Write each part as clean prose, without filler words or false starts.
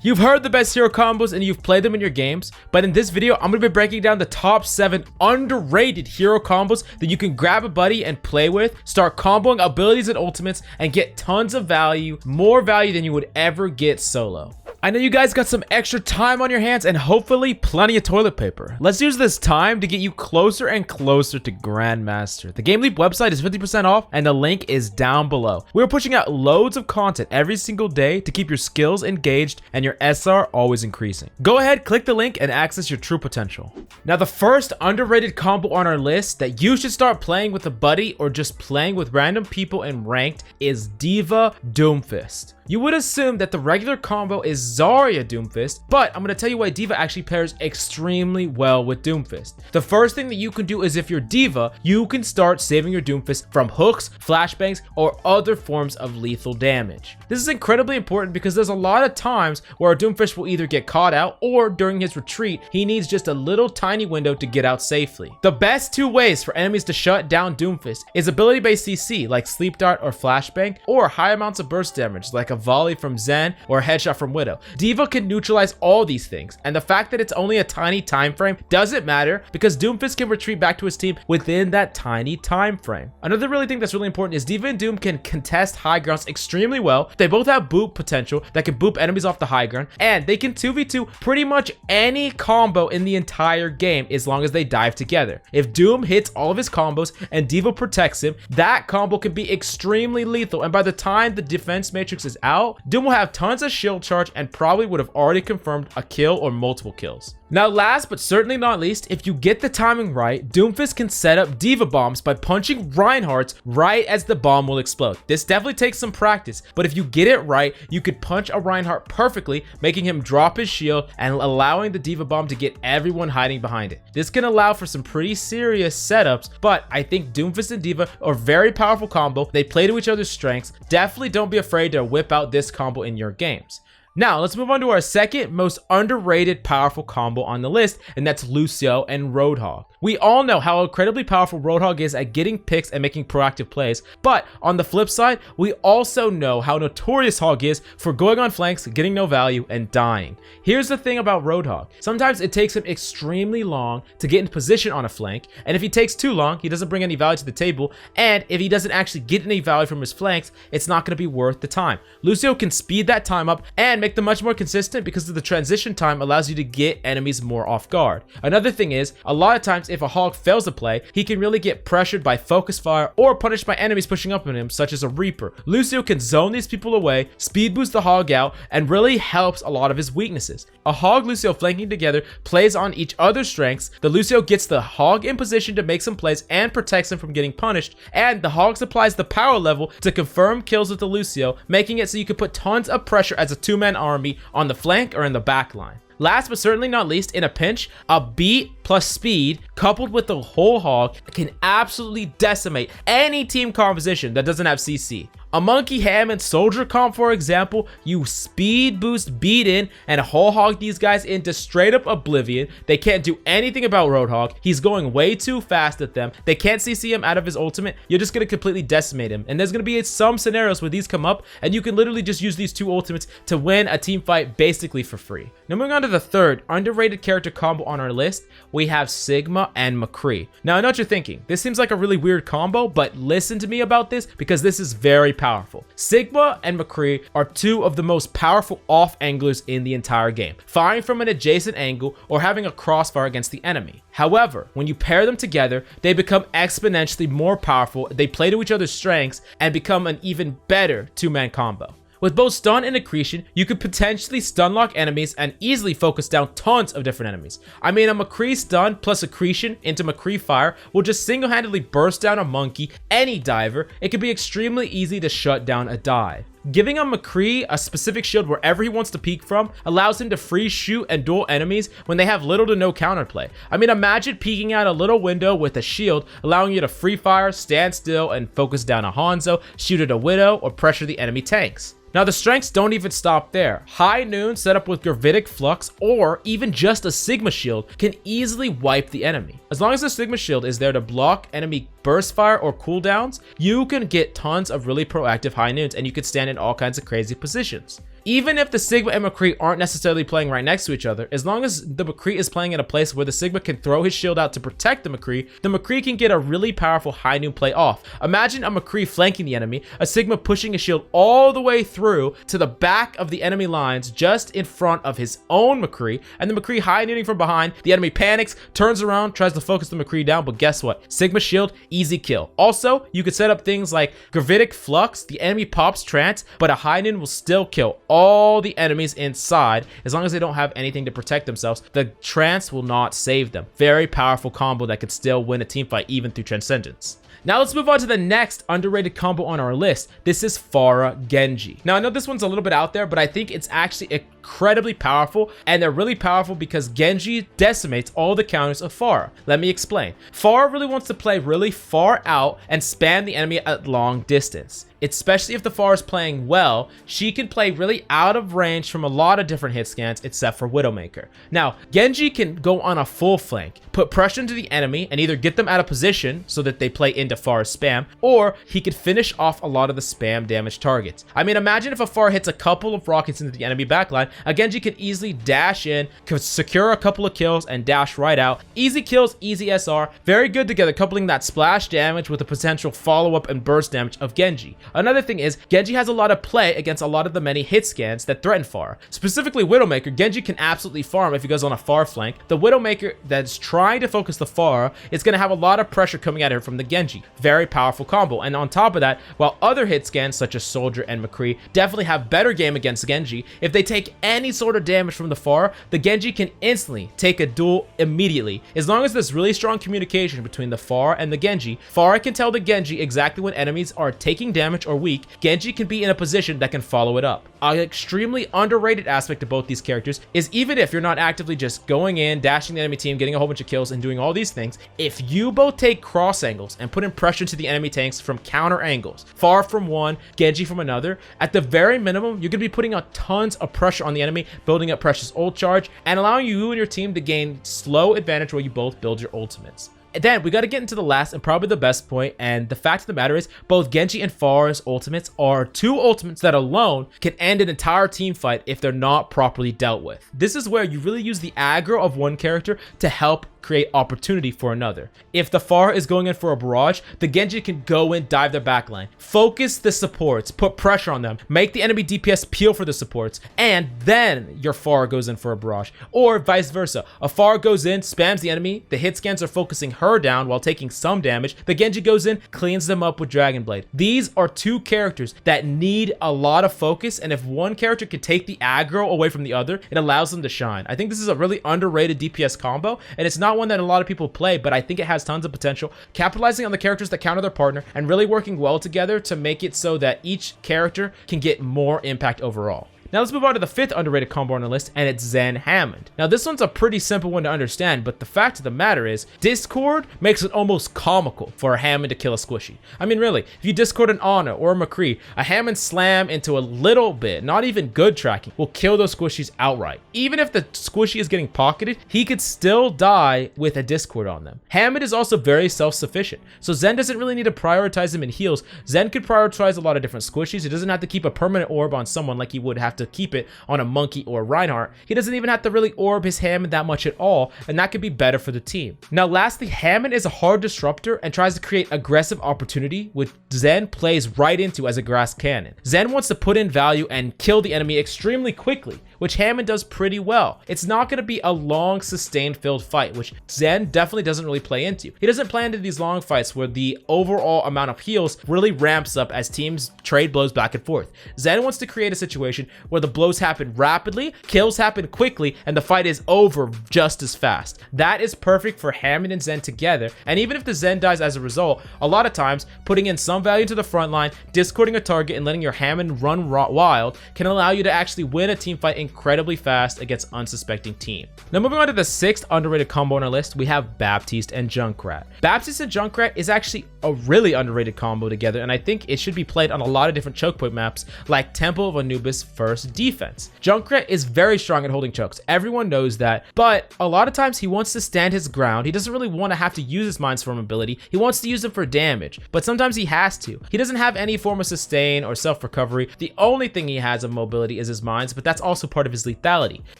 You've heard the best hero combos and you've played them in your games, but in this video, I'm going to be breaking down the top 7 underrated hero combos that you can grab a buddy and play with, start comboing abilities and ultimates, and get tons of value, more value than you would ever get solo. I know you guys got some extra time on your hands and hopefully plenty of toilet paper. Let's use this time to get you closer and closer to Grandmaster. The Game Leap website is 50% off and the link is down below. We're pushing out loads of content every single day to keep your skills engaged and your SR always increasing. Go ahead, click the link and access your true potential. Now, the first underrated combo on our list that you should start playing with a buddy or just playing with random people in ranked is Diva Doomfist. You would assume that the regular combo is Zarya Doomfist, but I'm going to tell you why Diva actually pairs extremely well with Doomfist. The first thing that you can do is if you're Diva, you can start saving your Doomfist from hooks, flashbangs, or other forms of lethal damage. This is incredibly important because there's a lot of times where a Doomfist will either get caught out or during his retreat, he needs just a little tiny window to get out safely. The best 2 ways for enemies to shut down Doomfist is ability-based CC like Sleep Dart or Flashbang, or high amounts of burst damage like a volley from Zen or a headshot from Widow. Diva can neutralize all these things, and the fact that it's only a tiny time frame doesn't matter because Doomfist can retreat back to his team within that tiny time frame. Another thing that's really important is Diva and Doom can contest high grounds extremely well. They both have boop potential that can boop enemies off the high ground, and they can 2v2 pretty much any combo in the entire game as long as they dive together. If Doom hits all of his combos and Diva protects him, that combo can be extremely lethal, and by the time the defense matrix is out, Doom will have tons of shield charge and probably would have already confirmed a kill or multiple kills. Now, last but certainly not least, if you get the timing right, Doomfist can set up Diva bombs by punching Reinhardt's right as the bomb will explode. This definitely takes some practice, but if you get it right, you could punch a Reinhardt perfectly, making him drop his shield and allowing the Diva bomb to get everyone hiding behind it. This can allow for some pretty serious setups, but I think Doomfist and Diva are a very powerful combo. They play to each other's strengths. Definitely don't be afraid to whip out this combo in your games. Now, let's move on to our second most underrated powerful combo on the list, and that's Lucio and Roadhog. We all know how incredibly powerful Roadhog is at getting picks and making proactive plays, but on the flip side, we also know how notorious Hog is for going on flanks, getting no value, and dying. Here's the thing about Roadhog. Sometimes it takes him extremely long to get in position on a flank, and if he takes too long, he doesn't bring any value to the table, and if he doesn't actually get any value from his flanks, it's not going to be worth the time. Lucio can speed that time up and make them much more consistent because of the transition time allows you to get enemies more off guard. Another thing is, a lot of times if a Hog fails a play, he can really get pressured by focus fire or punished by enemies pushing up on him, such as a Reaper. Lucio can zone these people away, speed boost the Hog out, and really helps a lot of his weaknesses. A Hog Lucio flanking together plays on each other's strengths. The Lucio gets the Hog in position to make some plays and protects him from getting punished, and the Hog supplies the power level to confirm kills with the Lucio, making it so you can put tons of pressure as a 2-man army on the flank or in the back line. Last but certainly not least, in a pinch, a beat plus speed coupled with the whole Hog can absolutely decimate any team composition that doesn't have CC. A Monkey Hammond Soldier comp, for example, you speed boost beat in and whole hog these guys into straight up oblivion. They can't do anything about Roadhog. He's going way too fast at them. They can't CC him out of his ultimate. You're just going to completely decimate him. And there's going to be some scenarios where these come up and you can literally just use these 2 ultimates to win a team fight basically for free. Now, moving on to the third underrated character combo on our list, we have Sigma and McCree. Now, I know what you're thinking. This seems like a really weird combo, but listen to me about this because this is very powerful. Sigma and McCree are 2 of the most powerful off anglers in the entire game, firing from an adjacent angle or having a crossfire against the enemy. However, when you pair them together, they become exponentially more powerful. They play to each other's strengths and become an even better 2-man combo. With both stun and accretion, you could potentially stun lock enemies and easily focus down tons of different enemies. I mean, a McCree stun plus accretion into McCree fire will just single-handedly burst down a monkey, any diver. It can be extremely easy to shut down a dive. Giving a McCree a specific shield wherever he wants to peek from allows him to free shoot and duel enemies when they have little to no counterplay. I mean, imagine peeking out a little window with a shield, allowing you to free fire, stand still, and focus down a Hanzo, shoot at a Widow, or pressure the enemy tanks. Now, the strengths don't even stop there. High Noon set up with Gravitic Flux or even just a Sigma Shield can easily wipe the enemy. As long as the Sigma Shield is there to block enemy burst fire or cooldowns, you can get tons of really proactive High Noons and you can stand in all kinds of crazy positions. Even if the Sigma and McCree aren't necessarily playing right next to each other, as long as the McCree is playing in a place where the Sigma can throw his shield out to protect the McCree can get a really powerful high noon play off. Imagine a McCree flanking the enemy, a Sigma pushing his shield all the way through to the back of the enemy lines just in front of his own McCree, and the McCree high nooning from behind. The enemy panics, turns around, tries to focus the McCree down, but guess what? Sigma shield, easy kill. Also, you could set up things like Gravitic Flux, the enemy pops trance, but a high noon will still kill all the enemies inside as long as they don't have anything to protect themselves. The trance will not save them. Very powerful combo that could still win a team fight even through Transcendence. Now let's move on to the next underrated combo on our list. This is Fara Genji. Now I know this one's a little bit out there, but I think it's actually incredibly powerful, and they're really powerful because Genji decimates all the counters of Fara. Let me explain. Fara really wants to play really far out and spam the enemy at long distance. Especially if the Fara is playing well, she can play really out of range from a lot of different hit scans except for Widowmaker. Now, Genji can go on a full flank, put pressure into the enemy, and either get them out of position so that they play into Fara's spam, or he could finish off a lot of the spam damage targets. I mean, imagine if a Fara hits a couple of rockets into the enemy backline, a Genji can easily dash in, could secure a couple of kills, and dash right out. Easy kills, easy SR. Very good together, coupling that splash damage with the potential follow-up and burst damage of Genji. Another thing is, Genji has a lot of play against a lot of the many hit scans that threaten Fara. Specifically Widowmaker, Genji can absolutely farm if he goes on a far flank. The Widowmaker that's trying to focus the Fara is going to have a lot of pressure coming at her from the Genji. Very powerful combo. And on top of that, while other hit scans such as Soldier and McCree definitely have better game against Genji, if they take any sort of damage from the Fara, the Genji can instantly take a duel immediately. As long as there's really strong communication between the Fara and the Genji, Fara can tell the Genji exactly when enemies are taking damage or weak. Genji can be in a position that can follow it up. An extremely underrated aspect of both these characters is even if you're not actively just going in, dashing the enemy team, getting a whole bunch of kills, and doing all these things, if you both take cross angles and put in pressure to the enemy tanks from counter angles, Far from one, Genji from another, at the very minimum, you're going to be putting out tons of pressure on the enemy, building up Precious ult charge, and allowing you and your team to gain slow advantage while you both build your ultimates. Then we got to get into the last and probably the best point, and the fact of the matter is both Genji and Fara's ultimates are two ultimates that alone can end an entire team fight if they're not properly dealt with. This is where you really use the aggro of one character to help create opportunity for another. If the Fara is going in for a barrage, the Genji can go in, dive their backline, focus the supports, put pressure on them, make the enemy DPS peel for the supports, and then your Fara goes in for a barrage. Or vice versa. A Fara goes in, spams the enemy, the hit scans are focusing her down while taking some damage, the Genji goes in, cleans them up with Dragon Blade. These are two characters that need a lot of focus, and if one character can take the aggro away from the other, it allows them to shine. I think this is a really underrated DPS combo, and it's not one that a lot of people play, but I think it has tons of potential, capitalizing on the characters that counter their partner and really working well together to make it so that each character can get more impact overall. Now let's move on to the fifth underrated combo on the list, and it's Zen Hammond. Now this one's a pretty simple one to understand, but the fact of the matter is, Discord makes it almost comical for a Hammond to kill a squishy. I mean really, if you Discord an Ana or a McCree, a Hammond slam into a little bit, not even good tracking, will kill those squishies outright. Even if the squishy is getting pocketed, he could still die with a Discord on them. Hammond is also very self-sufficient, so Zen doesn't really need to prioritize him in heals. Zen could prioritize a lot of different squishies. He doesn't have to keep a permanent orb on someone like he would have to keep it on a Monkey or Reinhardt. He doesn't even have to really orb his Hammond that much at all, and that could be better for the team. Now lastly, Hammond is a hard disruptor and tries to create aggressive opportunity, which Zen plays right into as a grass cannon. Zen wants to put in value and kill the enemy extremely quickly, which Hammond does pretty well. It's not going to be a long, sustained filled fight, which Zen definitely doesn't really play into. He doesn't play into these long fights where the overall amount of heals really ramps up as teams trade blows back and forth. Zen wants to create a situation where the blows happen rapidly, kills happen quickly, and the fight is over just as fast. That is perfect for Hammond and Zen together, and even if the Zen dies as a result, a lot of times putting in some value to the front line, discording a target, and letting your Hammond run wild can allow you to actually win a team fight in incredibly fast against unsuspecting teams. Now moving on to the 6th underrated combo on our list, we have Baptiste and Junkrat. Baptiste and Junkrat is actually a really underrated combo together, and I think it should be played on a lot of different choke point maps like Temple of Anubis First Defense. Junkrat is very strong at holding chokes, everyone knows that, but a lot of times he wants to stand his ground. He doesn't really want to have to use his Mind Storm ability, he wants to use them for damage, but sometimes he has to. He doesn't have any form of sustain or self-recovery. The only thing he has of mobility is his mines, but that's also part of his lethality.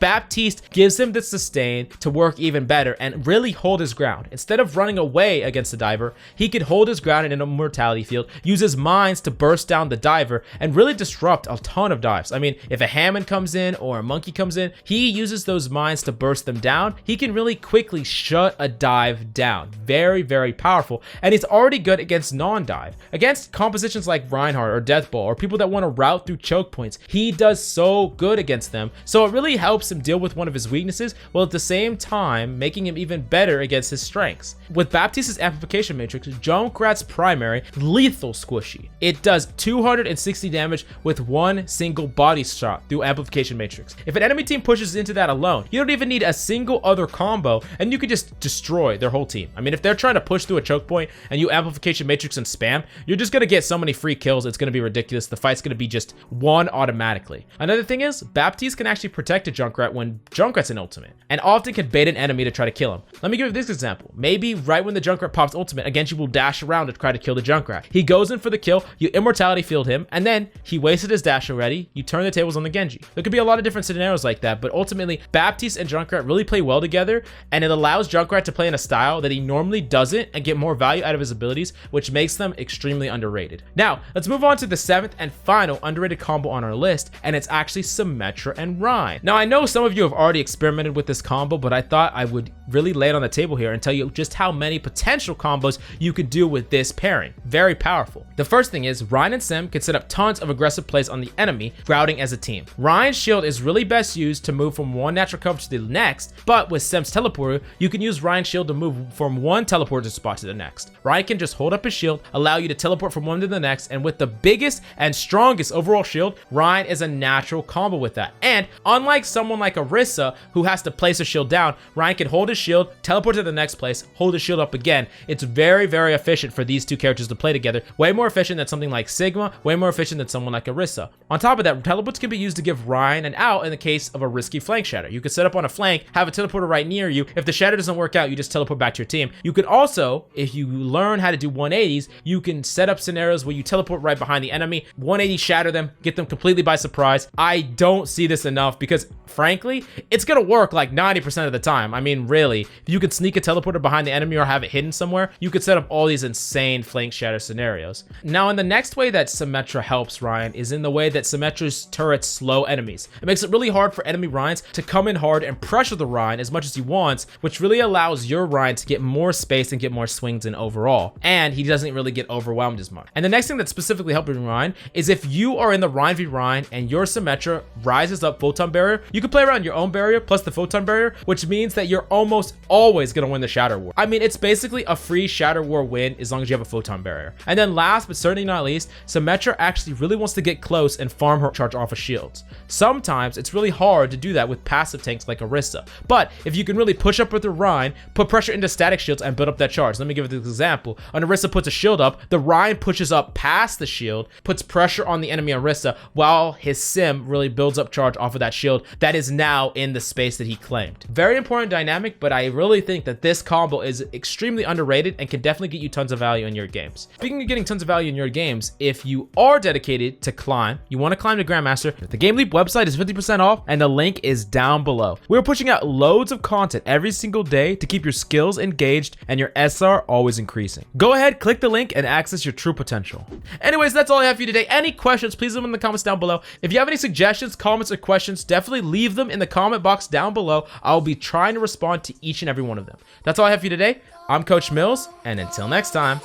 Baptiste gives him the sustain to work even better and really hold his ground. Instead of running away against the diver, he could hold his ground in an immortality field, use his mines to burst down the diver, and really disrupt a ton of dives. I mean, if a Hammond comes in or a Monkey comes in, he uses those mines to burst them down. He can really quickly shut a dive down. Very, very powerful, and he's already good against non-dive. Against compositions like Reinhardt or Deathball or people that want to route through choke points, he does so good against them, so it really helps him deal with one of his weaknesses while at the same time making him even better against his strengths. With Baptiste's amplification matrix, Junkrat's primary, lethal squishy. It does 260 damage with one single body shot through amplification matrix. If an enemy team pushes into that alone, you don't even need a single other combo and you could just destroy their whole team. I mean, if they're trying to push through a choke point and you amplification matrix and spam, you're just gonna get so many free kills, it's gonna be ridiculous. The fight's gonna be just won automatically. Another thing is, Baptiste can actually protect a Junkrat when Junkrat's in ultimate, and often can bait an enemy to try to kill him. Let me give you this example. Maybe right when the Junkrat pops ultimate, a Genji will dash around to try to kill the Junkrat. He goes in for the kill, you immortality field him, and then he wasted his dash already, you turn the tables on the Genji. There could be a lot of different scenarios like that, but ultimately, Baptiste and Junkrat really play well together, and it allows Junkrat to play in a style that he normally doesn't and get more value out of his abilities, which makes them extremely underrated. Now, let's move on to the 7th and final underrated combo on our list, and it's actually Symetra and Ryan. Now, I know some of you have already experimented with this combo, but I thought I would really lay it on the table here and tell you just how many potential combos you could do with this pairing. Very powerful. The first thing is, Ryan and Sim can set up tons of aggressive plays on the enemy, routing as a team. Ryan's shield is really best used to move from one natural cover to the next, but with Sim's teleporter, you can use Ryan's shield to move from one teleporter spot to the next. Ryan can just hold up his shield, allow you to teleport from one to the next, and with the biggest and strongest overall shield, Ryan is a natural combo with that. And unlike someone like Orisa, who has to place a shield down, Ryan can hold his shield, teleport to the next place, hold his shield up again. It's very, very efficient for these two characters to play together. Way more efficient than something like Sigma, way more efficient than someone like Orisa. On top of that, teleports can be used to give Ryan an out in the case of a risky flank shatter. You could set up on a flank, have a teleporter right near you. If the shatter doesn't work out, you just teleport back to your team. You could also, if you learn how to do 180s, you can set up scenarios where you teleport right behind the enemy, 180 shatter them, get them completely by surprise. I don't see this enough because frankly, it's gonna work like 90% of the time. I mean, really, if you could sneak a teleporter behind the enemy or have it hidden somewhere, you could set up all these insane flank shatter scenarios. Now, in the next way that Symetra helps Ryan is in the way that Symetra's turrets slow enemies. It makes it really hard for enemy Ryans to come in hard and pressure the Ryan as much as he wants, which really allows your Ryan to get more space and get more swings in overall. And he doesn't really get overwhelmed as much. And the next thing that's specifically helping Ryan is if you are in the Ryan v Ryan and your Symetra rises up photon barrier, you can play around your own barrier plus the photon barrier, which means that you're almost always gonna win the Shatter War. I mean, it's basically a free Shatter War win as long as you have a photon barrier. And then last but certainly not least, Symetra actually really wants to get close and farm her charge off of shields. Sometimes it's really hard to do that with passive tanks like Orisa, but if you can really push up with the Ryan, put pressure into static shields and build up that charge. Let me give you this example. When Orisa puts a shield up, the Ryan pushes up past the shield, puts pressure on the enemy Orisa, while his Sim really builds up charge off of that shield that is now in the space that he claimed. Very important dynamic, but I really think that this combo is extremely underrated and can definitely get you tons of value in your games. Speaking of getting tons of value in your games, if you are dedicated to climb, you want to climb to Grandmaster, the Game Leap website is 50% off and the link is down below. We're pushing out loads of content every single day to keep your skills engaged and your SR always increasing. Go ahead, click the link and access your true potential. Anyways, that's all I have for you today. Any questions, please leave them in the comments down below. If you have any suggestions, comments, or questions, definitely leave them in the comment box down below. I'll be trying to respond to each and every one of them. That's all I have for you today. I'm Coach Mills, and until next time,